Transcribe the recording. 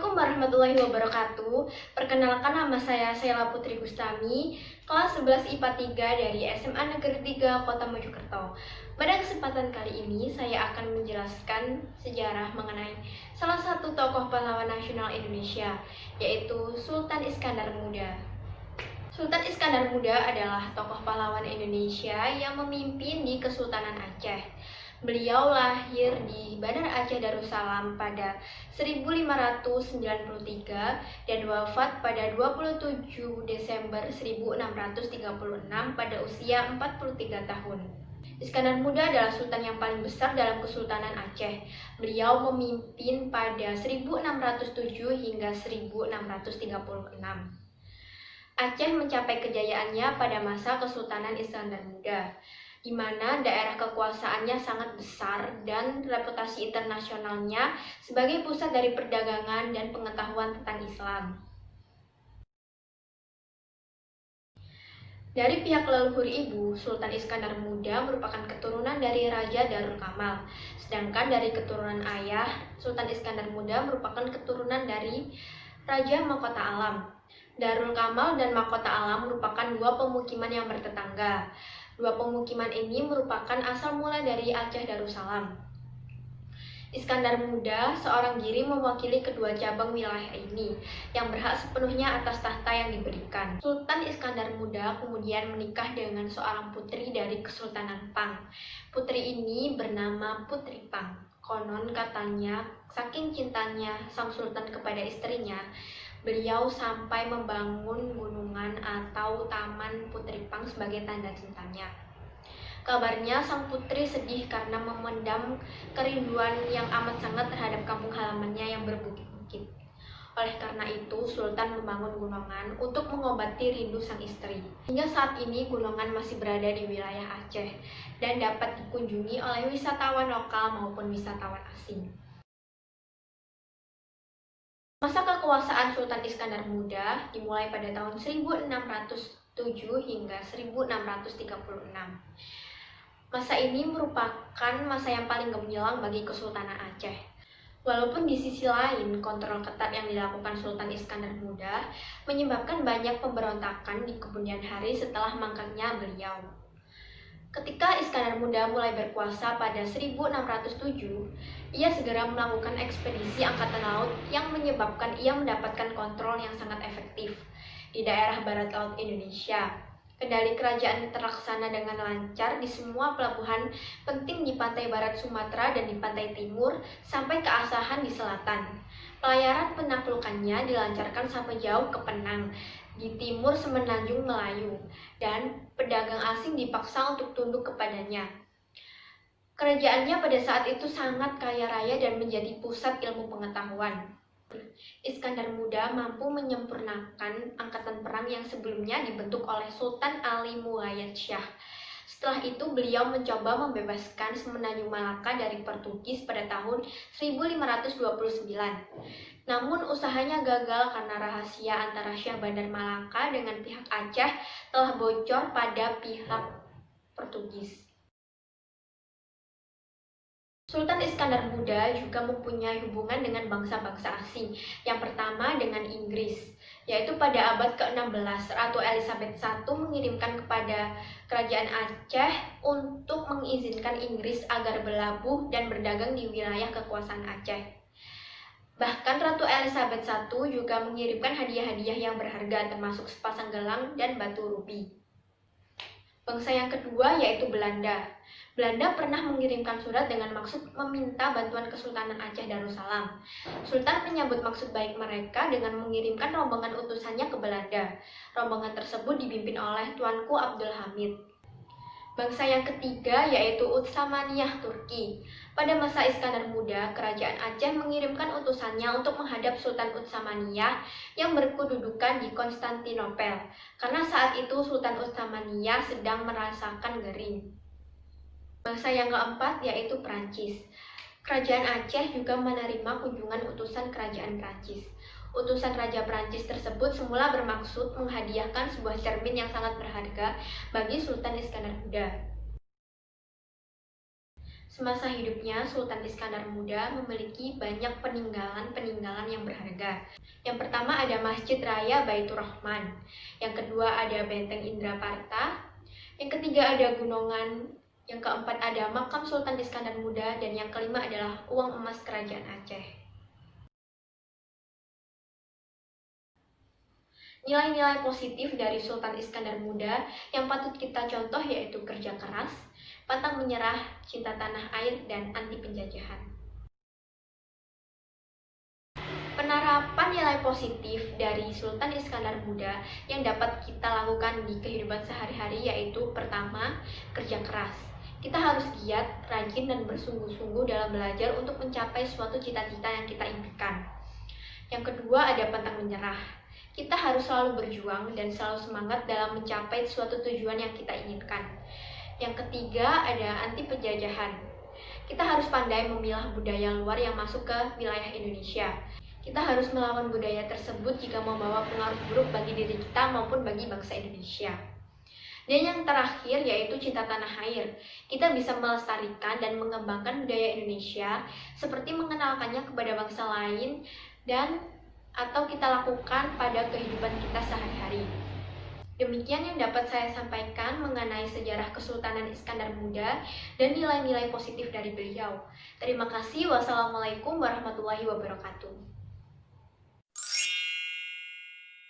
Assalamualaikum warahmatullahi wabarakatuh. Perkenalkan, nama saya Sheila Putri Gustami, kelas 11 IPA 3 dari SMA Negeri 3 Kota Mojokerto. Pada kesempatan kali ini saya akan menjelaskan sejarah mengenai salah satu tokoh pahlawan nasional Indonesia, yaitu Sultan Iskandar Muda. Sultan Iskandar Muda adalah tokoh pahlawan Indonesia yang memimpin di Kesultanan Aceh. Beliau lahir di Bandar Aceh Darussalam pada 1593 dan wafat pada 27 Desember 1636 pada usia 43 tahun. Iskandar Muda adalah sultan yang paling besar dalam Kesultanan Aceh. Beliau memimpin pada 1607 hingga 1636. Aceh mencapai kejayaannya pada masa Kesultanan Iskandar Muda, di mana daerah kekuasaannya sangat besar dan reputasi internasionalnya sebagai pusat dari perdagangan dan pengetahuan tentang Islam. Dari pihak leluhur ibu, Sultan Iskandar Muda merupakan keturunan dari Raja Darul Kamal, sedangkan dari keturunan ayah, Sultan Iskandar Muda merupakan keturunan dari Raja Mahkota Alam. Darul Kamal dan Mahkota Alam merupakan dua pemukiman yang bertetangga. Dua pemukiman ini merupakan asal mula dari Aceh Darussalam. Iskandar Muda, seorang diri, mewakili kedua cabang wilayah ini yang berhak sepenuhnya atas tahta yang diberikan. Sultan Iskandar Muda kemudian menikah dengan seorang putri dari Kesultanan Pang. Putri ini bernama Putri Pang. Konon katanya, saking cintanya sang sultan kepada istrinya, beliau sampai membangun gunungan atau taman Putri Pang sebagai tanda cintanya. Kabarnya sang putri sedih karena memendam kerinduan yang amat sangat terhadap kampung halamannya yang berbukit-bukit. Oleh karena itu, Sultan membangun gunungan untuk mengobati rindu sang istri. Hingga saat ini, gunungan masih berada di wilayah Aceh dan dapat dikunjungi oleh wisatawan lokal maupun wisatawan asing. Masa kekuasaan Sultan Iskandar Muda dimulai pada tahun 1607 hingga 1636. Masa ini merupakan masa yang paling gemilang bagi Kesultanan Aceh. Walaupun di sisi lain, kontrol ketat yang dilakukan Sultan Iskandar Muda menyebabkan banyak pemberontakan di kemudian hari setelah mangkatnya beliau. Ketika Iskandar Muda mulai berkuasa pada 1607, ia segera melakukan ekspedisi angkatan laut yang menyebabkan ia mendapatkan kontrol yang sangat efektif di daerah barat laut Indonesia. Kendali kerajaan terlaksana dengan lancar di semua pelabuhan penting di pantai barat Sumatera dan di pantai timur sampai ke Asahan di selatan. Pelayaran penaklukannya dilancarkan sampai jauh ke Penang di timur semenanjung Melayu, dan pedagang asing dipaksa untuk tunduk kepadanya. Kerajaannya pada saat itu sangat kaya raya dan menjadi pusat ilmu pengetahuan. Iskandar Muda mampu menyempurnakan angkatan perang yang sebelumnya dibentuk oleh Sultan Ali Muayyad Shah. Setelah itu, beliau mencoba membebaskan Semenanjung Malaka dari Portugis pada tahun 1529. Namun usahanya gagal karena rahasia antara Syah Bandar Malaka dengan pihak Aceh telah bocor pada pihak Portugis. Sultan Iskandar Muda juga mempunyai hubungan dengan bangsa-bangsa asing. Yang pertama dengan Inggris, yaitu pada abad ke-16, Ratu Elizabeth I mengirimkan kepada Kerajaan Aceh untuk mengizinkan Inggris agar berlabuh dan berdagang di wilayah kekuasaan Aceh. Bahkan Ratu Elizabeth I juga mengirimkan hadiah-hadiah yang berharga termasuk sepasang gelang dan batu rubi. Bangsa yang kedua yaitu Belanda. Belanda pernah mengirimkan surat dengan maksud meminta bantuan Kesultanan Aceh Darussalam. Sultan menyambut maksud baik mereka dengan mengirimkan rombongan utusannya ke Belanda. Rombongan tersebut dipimpin oleh Tuanku Abdul Hamid. Bangsa yang ketiga yaitu Utsamaniyah Turki. Pada masa Iskandar Muda, Kerajaan Aceh mengirimkan utusannya untuk menghadap Sultan Utsamaniyah yang berkedudukan di Konstantinopel, karena saat itu Sultan Utsamaniyah sedang merasakan gering. Bangsa yang keempat yaitu Prancis. Kerajaan Aceh juga menerima kunjungan utusan Kerajaan Prancis. Utusan Raja Prancis tersebut semula bermaksud menghadiahkan sebuah cermin yang sangat berharga bagi Sultan Iskandar Muda. Semasa hidupnya, Sultan Iskandar Muda memiliki banyak peninggalan-peninggalan yang berharga. Yang pertama ada Masjid Raya Baitur Rahman. Yang kedua ada Benteng Indraparta. Yang ketiga ada Gunungan. Yang keempat ada makam Sultan Iskandar Muda. Dan yang kelima adalah uang emas Kerajaan Aceh. Nilai-nilai positif dari Sultan Iskandar Muda yang patut kita contoh yaitu kerja keras, pantang menyerah, cinta tanah air, dan anti penjajahan. Penerapan nilai positif dari Sultan Iskandar Muda yang dapat kita lakukan di kehidupan sehari-hari yaitu pertama, kerja keras. Kita harus giat, rajin, dan bersungguh-sungguh dalam belajar untuk mencapai suatu cita-cita yang kita impikan. Yang kedua ada pantang menyerah. Kita harus selalu berjuang dan selalu semangat dalam mencapai suatu tujuan yang kita inginkan. Yang ketiga ada anti penjajahan. Kita harus pandai memilah budaya luar yang masuk ke wilayah Indonesia. Kita harus melawan budaya tersebut jika membawa pengaruh buruk bagi diri kita maupun bagi bangsa Indonesia. Dan yang terakhir yaitu cinta tanah air. Kita bisa melestarikan dan mengembangkan budaya Indonesia seperti mengenalkannya kepada bangsa lain dan atau kita lakukan pada kehidupan kita sehari-hari. Demikian yang dapat saya sampaikan mengenai sejarah Kesultanan Iskandar Muda dan nilai-nilai positif dari beliau. Terima kasih. Wassalamualaikum warahmatullahi wabarakatuh.